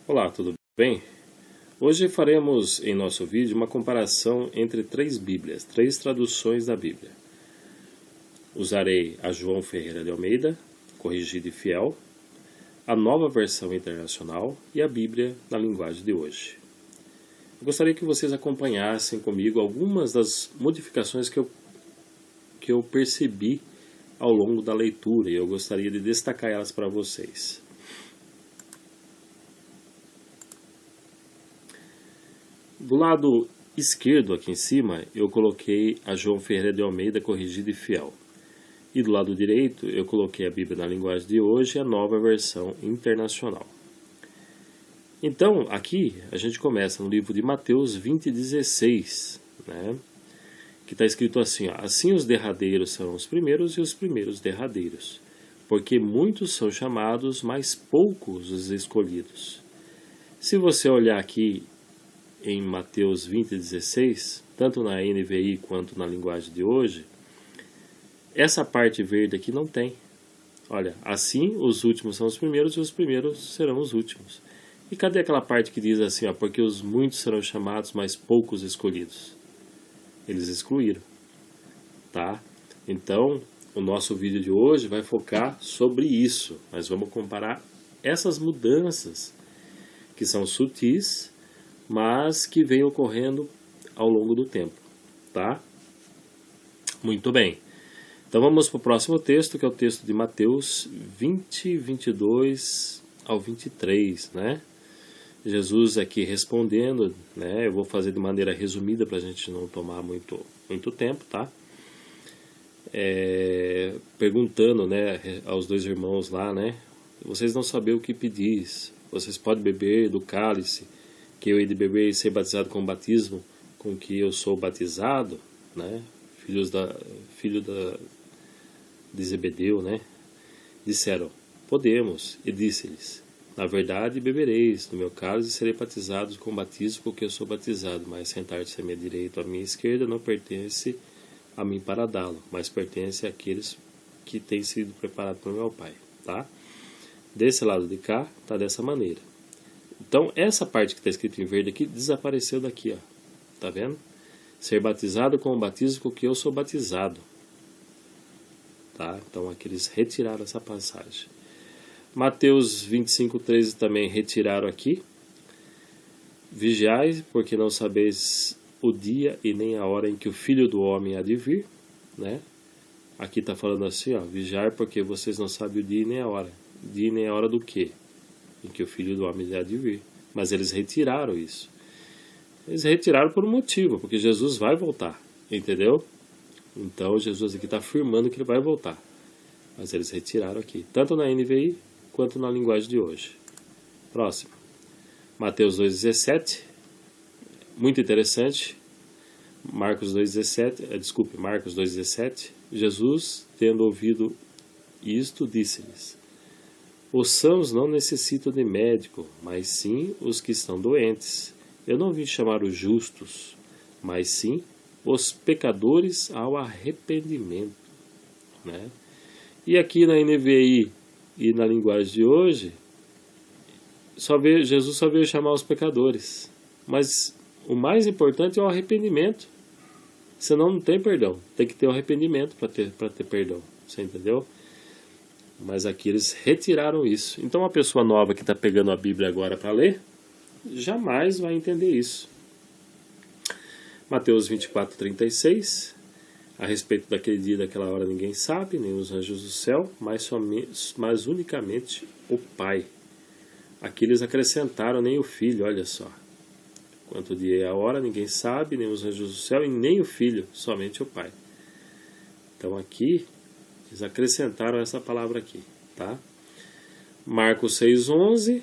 Olá, tudo bem? Hoje faremos em nosso vídeo uma comparação entre três Bíblias, três traduções da Bíblia. Usarei a João Ferreira de Almeida, corrigida e fiel, a Nova Versão Internacional e a Bíblia na linguagem de hoje. Eu gostaria que vocês acompanhassem comigo algumas das modificações que eu percebi ao longo da leitura e eu gostaria de destacar elas para vocês. Do lado esquerdo aqui em cima eu coloquei a João Ferreira de Almeida corrigida e fiel. E do lado direito eu coloquei a Bíblia na linguagem de hoje e a Nova Versão Internacional. Então aqui a gente começa no livro de Mateus 20:16, né? Que está escrito assim, ó, assim os derradeiros serão os primeiros e os primeiros derradeiros, porque muitos são chamados, mas poucos os escolhidos. Se você olhar aqui em Mateus 20:16, tanto na NVI quanto na linguagem de hoje, essa parte verde aqui não tem. Olha, assim os últimos são os primeiros e os primeiros serão os últimos. E cadê aquela parte que diz assim, ó, porque os muitos serão chamados, mas poucos escolhidos? Eles excluíram, tá? Então, o nosso vídeo de hoje vai focar sobre isso. Nós vamos comparar essas mudanças que são sutis, mas que vem ocorrendo ao longo do tempo, tá? Muito bem. Então vamos para o próximo texto, que é o texto de Mateus 20, 22 ao 23, né? Jesus aqui respondendo, né? Eu vou fazer de maneira resumida para a gente não tomar muito tempo, tá? Perguntando, né, aos dois irmãos lá, né? Vocês não sabem o que pedis, vocês podem beber do cálice que eu hei de beber e ser batizado com o batismo com que eu sou batizado, né? Filho de Zebedeu, né? Disseram, podemos, e disse-lhes, na verdade bebereis do meu cálice e serei batizados com o batismo com que eu sou batizado, mas sentar-se à minha direita ou à minha esquerda não pertence a mim para dá-lo, mas pertence àqueles que têm sido preparados por meu Pai, tá? Desse lado de cá, tá dessa maneira. Então, essa parte que está escrito em verde aqui, desapareceu daqui, ó. Tá vendo? Ser batizado com o batismo com que eu sou batizado. Tá? Então, aqui eles retiraram essa passagem. Mateus 25:13 também retiraram aqui. Vigiai, porque não sabeis o dia e nem a hora em que o Filho do Homem há de vir, né? Aqui está falando assim, ó, vigiai, porque vocês não sabem o dia e nem a hora. Dia e nem a hora do quê? Em que o Filho do Homem há de vir. Mas eles retiraram isso. Eles retiraram por um motivo, porque Jesus vai voltar, entendeu? Então Jesus aqui está afirmando que ele vai voltar. Mas eles retiraram aqui, tanto na NVI quanto na linguagem de hoje. Próximo. Mateus 2:17. Muito interessante. Marcos 2:17. Jesus, tendo ouvido isto, disse-lhes, os sãos não necessitam de médico, mas sim os que estão doentes. Eu não vim chamar os justos, mas sim os pecadores ao arrependimento, né? E aqui na NVI e na linguagem de hoje, Jesus só veio chamar os pecadores. Mas o mais importante é o arrependimento. Senão não tem perdão. Tem que ter o arrependimento para ter perdão. Você entendeu? Mas aqui eles retiraram isso. Então uma pessoa nova que está pegando a Bíblia agora para ler, jamais vai entender isso. Mateus 24:36. A respeito daquele dia e daquela hora ninguém sabe, nem os anjos do céu, mas unicamente o Pai. Aqui eles acrescentaram nem o Filho, olha só. Quanto o dia e a hora ninguém sabe, nem os anjos do céu e nem o Filho, somente o Pai. Então aqui eles acrescentaram essa palavra aqui, tá? Marcos 6:11.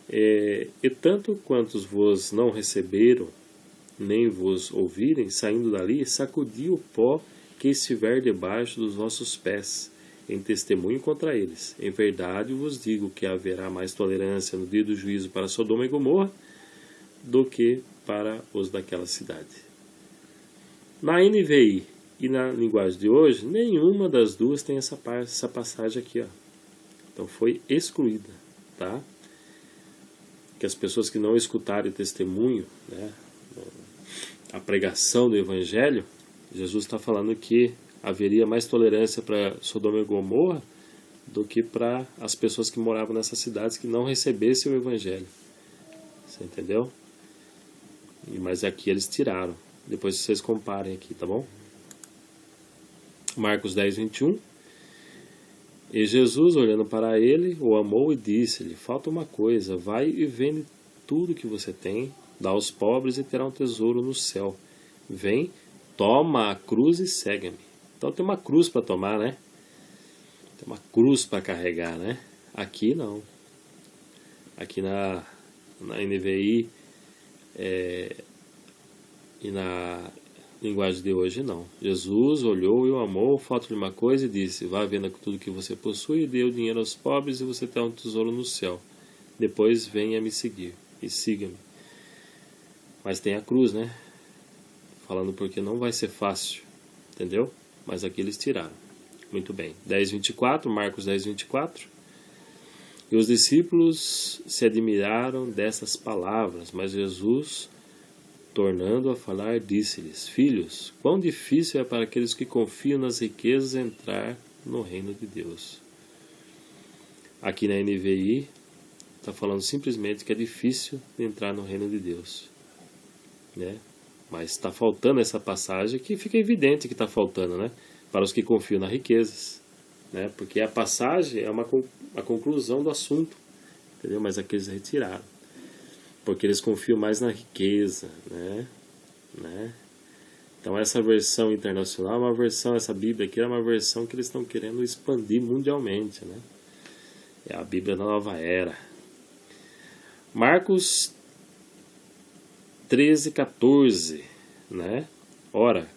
E tanto quantos vos não receberam, nem vos ouvirem, saindo dali, sacudi o pó que estiver debaixo dos vossos pés, em testemunho contra eles. Em verdade vos digo que haverá mais tolerância no dia do juízo para Sodoma e Gomorra do que para os daquela cidade. Na NVI e na linguagem de hoje, nenhuma das duas tem essa passagem aqui, ó. Então foi excluída, tá? que as pessoas que não escutarem o testemunho, né, a pregação do Evangelho, Jesus está falando que haveria mais tolerância para Sodoma e Gomorra do que para as pessoas que moravam nessas cidades que não recebessem o Evangelho. Você entendeu? Mas aqui eles tiraram. Depois vocês comparem aqui, tá bom? Marcos 10, 21. E Jesus, olhando para ele, o amou e disse-lhe: falta uma coisa, vai e vende tudo que você tem, dá aos pobres e terá um tesouro no céu. Vem, toma a cruz e segue-me. Então tem uma cruz para tomar, né? Tem uma cruz para carregar, né? Aqui não. Aqui na NVI e na linguagem de hoje não. Jesus olhou e o amou, falta-lhe uma coisa e disse: vá venda tudo que você possui e dê o dinheiro aos pobres e você terá um tesouro no céu. Depois venha me seguir e siga-me. Mas tem a cruz, né? Falando porque não vai ser fácil, entendeu? Mas aqui eles tiraram. Muito bem. 10:24, Marcos 10:24. E os discípulos se admiraram dessas palavras, mas Jesus, tornando a falar, disse-lhes: filhos, quão difícil é para aqueles que confiam nas riquezas entrar no reino de Deus. Aqui na NVI está falando simplesmente que é difícil entrar no reino de Deus, né? Mas está faltando essa passagem que fica evidente que está faltando, né? Para os que confiam nas riquezas, né? Porque a passagem é a conclusão do assunto, entendeu? Mas aqui eles retiraram, porque eles confiam mais na riqueza, né? Então essa versão internacional é uma versão, essa Bíblia aqui é uma versão que eles estão querendo expandir mundialmente, né? É a Bíblia da Nova Era. Marcos 13:14, né? Ora,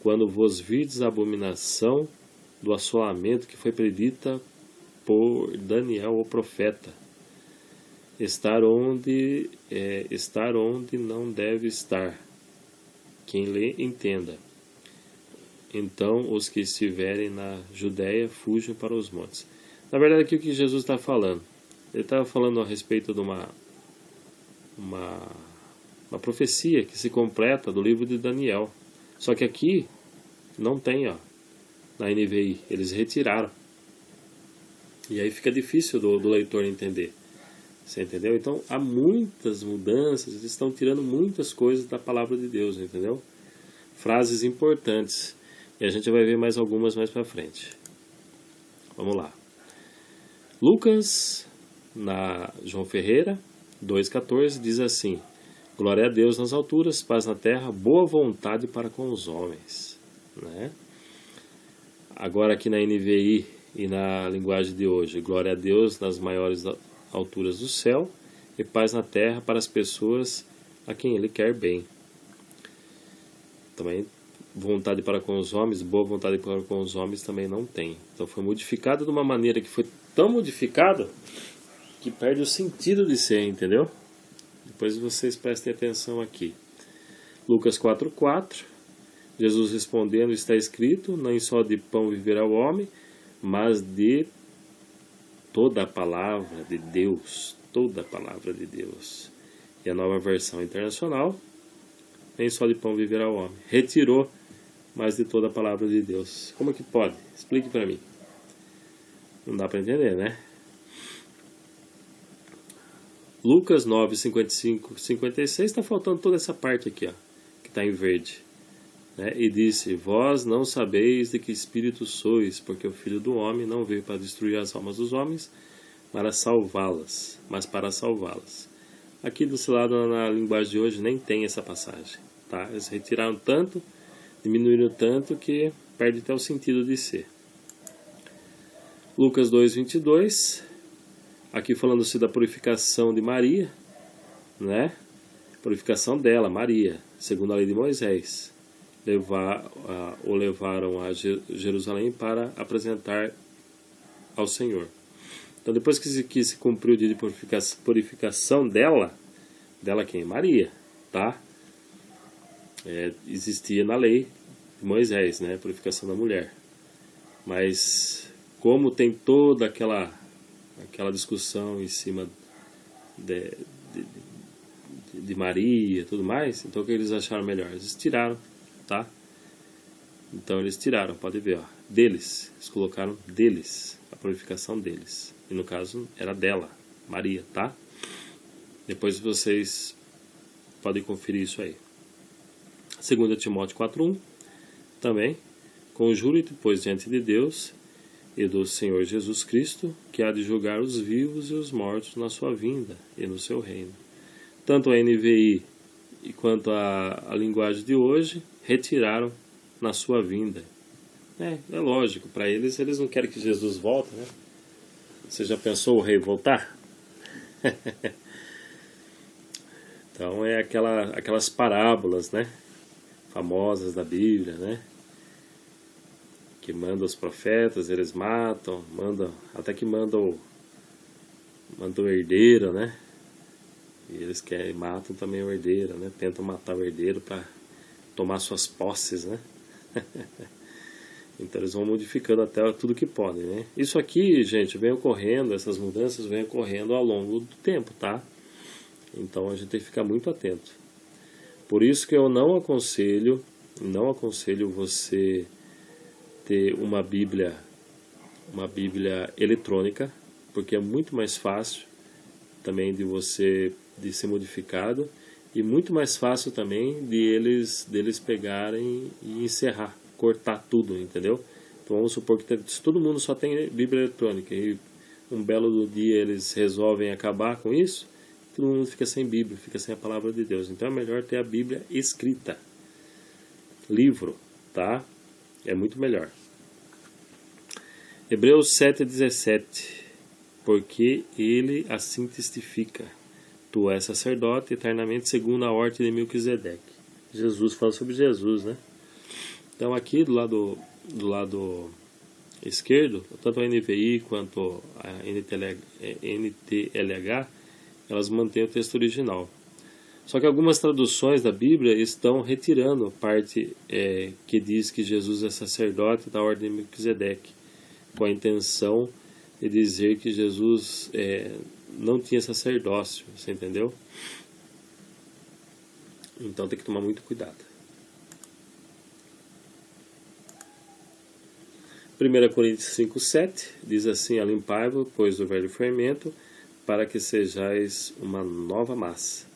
quando vos virdes a abominação do assolamento que foi predita por Daniel o profeta, estar onde não deve estar. Quem lê, entenda. Então os que estiverem na Judéia fujam para os montes. Na verdade, aqui o que Jesus está falando? Ele estava falando a respeito de uma profecia que se completa do livro de Daniel. Só que aqui não tem, ó, na NVI. Eles retiraram. E aí fica difícil do leitor entender. Você entendeu? Então há muitas mudanças, eles estão tirando muitas coisas da palavra de Deus, entendeu? Frases importantes. E a gente vai ver mais algumas mais para frente. Vamos lá. Lucas, na João Ferreira, 2,14, diz assim: glória a Deus nas alturas, paz na terra, boa vontade para com os homens, né? Agora aqui na NVI e na linguagem de hoje, glória a Deus nas maiores alturas do céu e paz na terra para as pessoas a quem Ele quer bem. Também vontade para com os homens, boa vontade para com os homens também não tem. Então foi modificado de uma maneira que foi tão modificado que perde o sentido de ser, entendeu? Depois vocês prestem atenção aqui. Lucas 4:4, Jesus respondendo: está escrito, nem só de pão viverá o homem, mas de toda a palavra de Deus. Toda a palavra de Deus. E a nova versão internacional: nem só de pão viverá o homem. Retirou, mas de toda a palavra de Deus. Como é que pode? Explique para mim. Não dá para entender, né? Lucas 9, 55, 56, está faltando toda essa parte aqui, ó, que está em verde. Né? E disse: vós não sabeis de que espírito sois, porque o Filho do Homem não veio para destruir as almas dos homens, para salvá-las, mas para salvá-las. Aqui desse lado, na linguagem de hoje, nem tem essa passagem. Tá? Eles retiraram tanto, diminuíram tanto, que perde até o sentido de ser. Lucas 2, 22... Aqui falando-se da purificação de Maria, né? Purificação dela, Maria, segundo a lei de Moisés. O levaram a Jerusalém para apresentar ao Senhor. Então depois que se cumpriu o dia de purificação dela quem? Maria, tá? Existia na lei de Moisés, né? Purificação da mulher. Mas como tem toda aquela discussão em cima de Maria, tudo mais. Então o que eles acharam melhor? Eles tiraram, tá? Então eles tiraram, pode ver, ó, deles. Eles colocaram deles, a purificação deles. E no caso era dela, Maria, tá? Depois vocês podem conferir isso aí. 2 Timóteo 4:1 também. Conjuro-te, pois, diante de Deus e do Senhor Jesus Cristo, que há de julgar os vivos e os mortos na sua vinda e no seu reino. Tanto a NVI quanto a linguagem de hoje retiraram na sua vinda. É lógico, para eles não querem que Jesus volte, né? Você já pensou o rei voltar? Então é aquelas parábolas, né? Famosas da Bíblia, né? Que mandam os profetas, eles matam, até que mandam o herdeiro, né? E eles matam também o herdeiro, né? Tentam matar o herdeiro para tomar suas posses, né? Então eles vão modificando até tudo que podem, né? Isso aqui, gente, vem ocorrendo, essas mudanças vêm ocorrendo ao longo do tempo, tá? Então a gente tem que ficar muito atento. Por isso que eu não aconselho você ter uma Bíblia eletrônica, porque é muito mais fácil também de ser modificado e muito mais fácil também deles pegarem e encerrar, cortar tudo, entendeu? Então vamos supor que se todo mundo só tem Bíblia eletrônica e um belo dia eles resolvem acabar com isso, todo mundo fica sem Bíblia, fica sem a palavra de Deus. Então é melhor ter a Bíblia escrita, livro, tá? É muito melhor. Hebreus 7,17. Porque ele assim testifica: tu és sacerdote eternamente segundo a ordem de Melquisedeque. Jesus fala sobre Jesus, né? Então aqui do lado esquerdo, tanto a NVI quanto a NTLH, elas mantêm o texto original. Só que algumas traduções da Bíblia estão retirando a parte que diz que Jesus é sacerdote da ordem de Melquisedeque, com a intenção de dizer que Jesus não tinha sacerdócio, você entendeu? Então tem que tomar muito cuidado. 1 Coríntios 5,7 diz assim: alimpai-vos, pois, do velho fermento, para que sejais uma nova massa,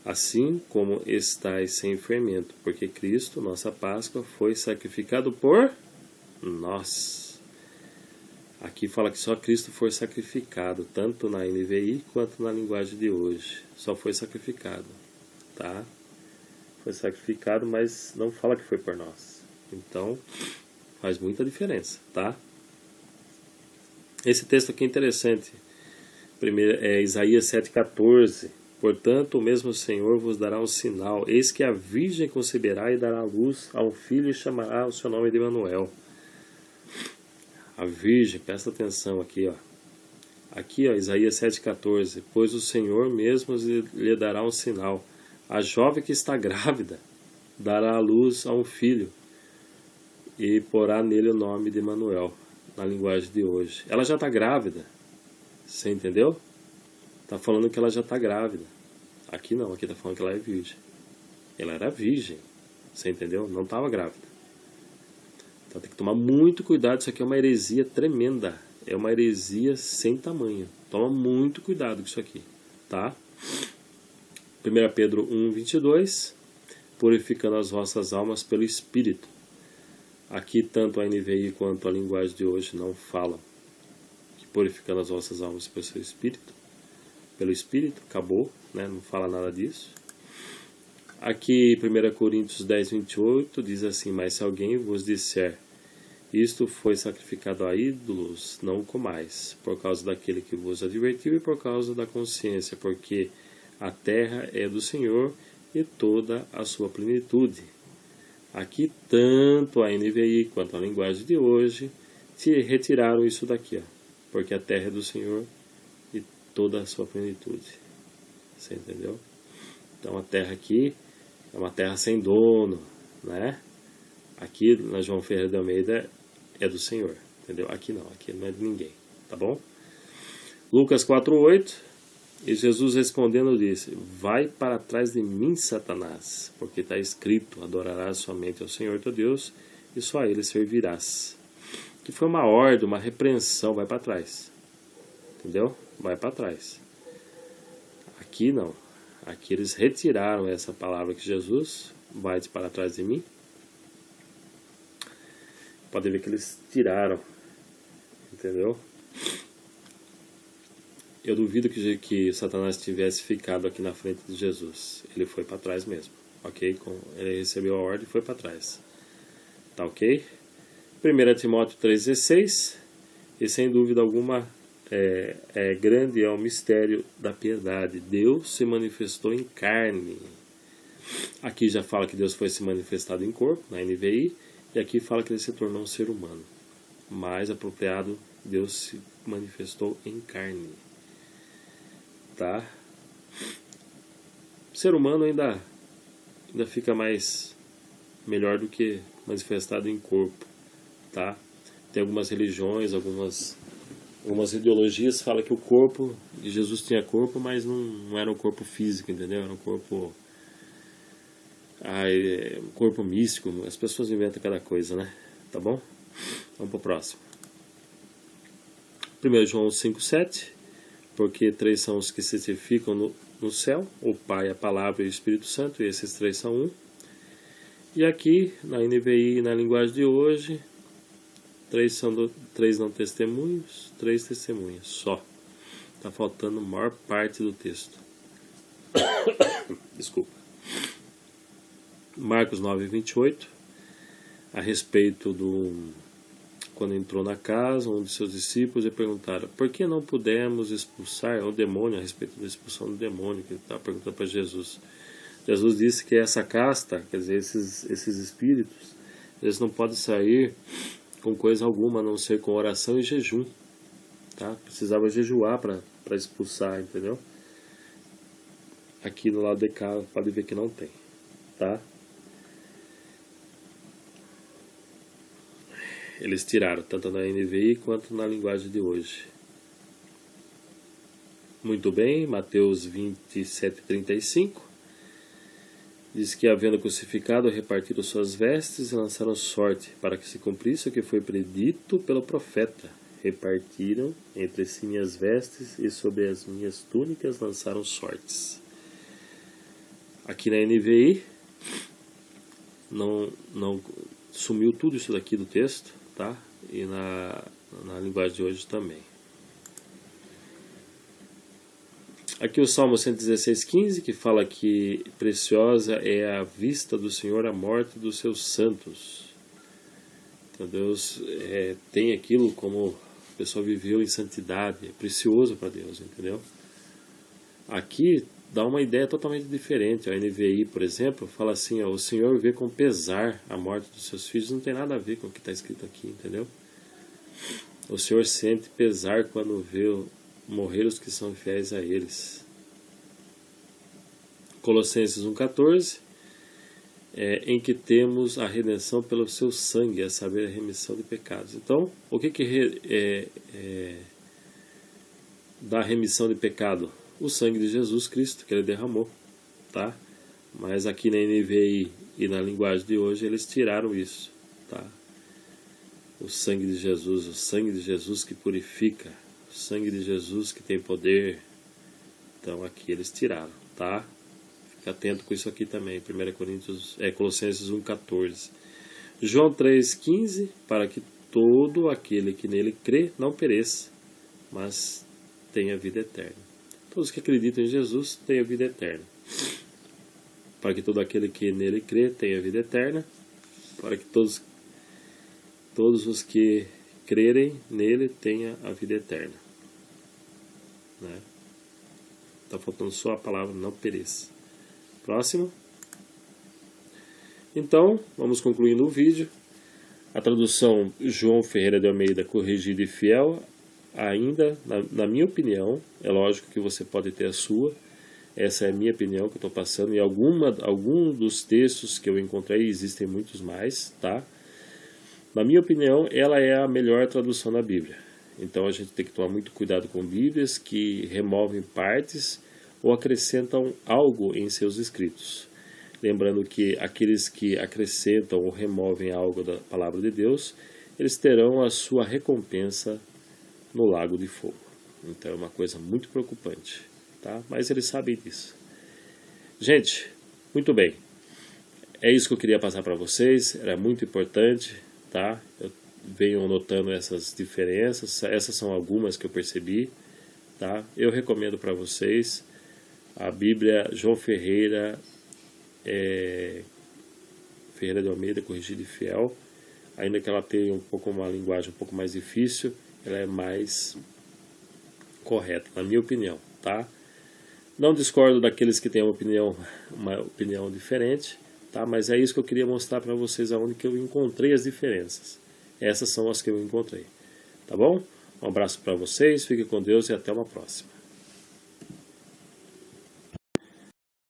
assim como estáis sem fermento, porque Cristo, nossa Páscoa, foi sacrificado por nós. Aqui fala que só Cristo foi sacrificado, tanto na NVI quanto na linguagem de hoje. Só foi sacrificado, tá? Foi sacrificado, mas não fala que foi por nós. Então, faz muita diferença, tá? Esse texto aqui é interessante. Primeiro, Isaías 7,14. Portanto, o mesmo Senhor vos dará um sinal. Eis que a virgem conceberá e dará à luz a um filho e chamará o seu nome de Emanuel. A virgem, presta atenção aqui, ó. Aqui, ó, Isaías 7,14. Pois o Senhor mesmo lhe dará um sinal. A jovem que está grávida dará à luz a um filho e porá nele o nome de Emanuel, na linguagem de hoje. Ela já está grávida. Você entendeu? Está falando que ela já está grávida. Aqui não, aqui está falando que ela é virgem. Ela era virgem. Você entendeu? Não estava grávida. Então tem que tomar muito cuidado. Isso aqui é uma heresia tremenda. É uma heresia sem tamanho. Toma muito cuidado com isso aqui. Tá? 1 Pedro 1,22. Purificando as vossas almas pelo Espírito. Aqui tanto a NVI quanto a linguagem de hoje não falam que purificando as vossas almas pelo seu Espírito. Pelo Espírito, acabou, né? Não fala nada disso. Aqui 1 Coríntios 10,28 diz assim: mas se alguém vos disser, isto foi sacrificado a ídolos, não o comais, por causa daquele que vos advertiu e por causa da consciência, porque a terra é do Senhor e toda a sua plenitude. Aqui tanto a NVI quanto a linguagem de hoje retiraram isso daqui, ó, porque a terra é do Senhor e toda a sua plenitude. Você entendeu? Então a terra aqui é uma terra sem dono, né? Aqui na João Ferreira de Almeida é do Senhor, entendeu? Aqui não é de ninguém, tá bom? Lucas 4,8. E Jesus respondendo disse: vai para trás de mim, Satanás, porque está escrito: adorarás somente ao Senhor teu Deus e só a ele servirás. Que foi uma ordem, uma repreensão, vai para trás. Entendeu? Vai para trás. Aqui não. Aqui eles retiraram essa palavra que Jesus vai para trás de mim. Pode ver que eles tiraram. Entendeu? Eu duvido que Satanás tivesse ficado aqui na frente de Jesus. Ele foi para trás mesmo. Ok? Ele recebeu a ordem e foi para trás. Tá ok? 1 Timóteo 3,16. E sem dúvida alguma grande é o mistério da piedade. Deus se manifestou em carne. Aqui já fala que Deus foi se manifestado em corpo, na NVI. E aqui fala que ele se tornou um ser humano. Mais apropriado, Deus se manifestou em carne. Tá? O ser humano ainda fica melhor do que manifestado em corpo. Tá? Tem algumas religiões, algumas ideologias falam que o corpo de Jesus tinha corpo, mas não era um corpo físico, entendeu? Era um corpo um corpo místico. As pessoas inventam cada coisa, né? Tá bom? Vamos pro próximo. 1 João 5,7. Porque 3 são os que se certificam no céu: o Pai, a Palavra e o Espírito Santo, e esses 3 são um. E aqui, na NVI e na linguagem de hoje, 3 não testemunhos, 3 testemunhas, só. Está faltando a maior parte do texto. Desculpa. Marcos 9:28, a respeito quando entrou na casa, um de seus discípulos, e perguntaram: por que não pudemos expulsar o demônio? A respeito da expulsão do demônio, que ele estava perguntando para Jesus. Jesus disse que essa casta, quer dizer, esses espíritos, eles não podem sair com coisa alguma, a não ser com oração e jejum. Tá? Precisava jejuar para expulsar, entendeu? Aqui no lado de cá, pode ver que não tem. Tá? Eles tiraram, tanto na NVI quanto na linguagem de hoje. Muito bem, Mateus 27:35. Diz que, havendo crucificado, repartiram suas vestes e lançaram sorte, para que se cumprisse o que foi predito pelo profeta. Repartiram entre si minhas vestes e sobre as minhas túnicas lançaram sortes. Aqui na NVI, não sumiu tudo isso daqui do texto, tá? E na linguagem de hoje também. Aqui o Salmo 116:15, que fala que preciosa é a vista do Senhor a morte dos seus santos. Então Deus tem aquilo como a pessoa viveu em santidade, é precioso para Deus, entendeu? Aqui dá uma ideia totalmente diferente. A NVI, por exemplo, fala assim: o Senhor vê com pesar a morte dos seus filhos. Não tem nada a ver com o que está escrito aqui, entendeu? O Senhor sente pesar quando vê morrer os que são fiéis a eles. Colossenses 1:14, em que temos a redenção pelo seu sangue, a saber, a remissão de pecados. Então, o que dá remissão de pecado? O sangue de Jesus Cristo, que ele derramou, tá? Mas aqui na NVI e na linguagem de hoje, eles tiraram isso, tá? O sangue de Jesus que purifica, o sangue de Jesus que tem poder. Então aqui eles tiraram, tá? Fica atento com isso aqui também. Colossenses 1:14. João 3:15, para que todo aquele que nele crê não pereça, mas tenha vida eterna. Todos que acreditam em Jesus tenham vida eterna. Para que todo aquele que nele crê tenha vida eterna, para que todos os que crerem nele tenham a vida eterna. Né? Está faltando só a palavra não pereça. Próximo. Então, vamos concluindo o vídeo. A tradução João Ferreira de Almeida, corrigida e fiel, ainda, na minha opinião, é lógico que você pode ter a sua, essa é a minha opinião que eu estou passando, e algum dos textos que eu encontrei, existem muitos mais, tá? Na minha opinião, ela é a melhor tradução da Bíblia, Então a gente tem que tomar muito cuidado com Bíblias que removem partes ou acrescentam algo em seus escritos. Lembrando que aqueles que acrescentam ou removem algo da palavra de Deus, eles terão a sua recompensa no lago de fogo. Então é uma coisa muito preocupante, tá? Mas eles sabem disso. Gente, muito bem. É isso que eu queria passar para vocês, era muito importante, tá? Eu venho notando essas diferenças, essas são algumas que eu percebi, tá? Eu recomendo para vocês a Bíblia João Ferreira de Almeida, Corrigida e Fiel, ainda que ela tenha uma linguagem um pouco mais difícil, ela é mais correta, na minha opinião, tá? Não discordo daqueles que têm uma opinião diferente, tá? Mas é isso que eu queria mostrar para vocês, aonde que eu encontrei as diferenças. Essas são as que eu encontrei, tá bom? Um abraço para vocês, fiquem com Deus e até uma próxima.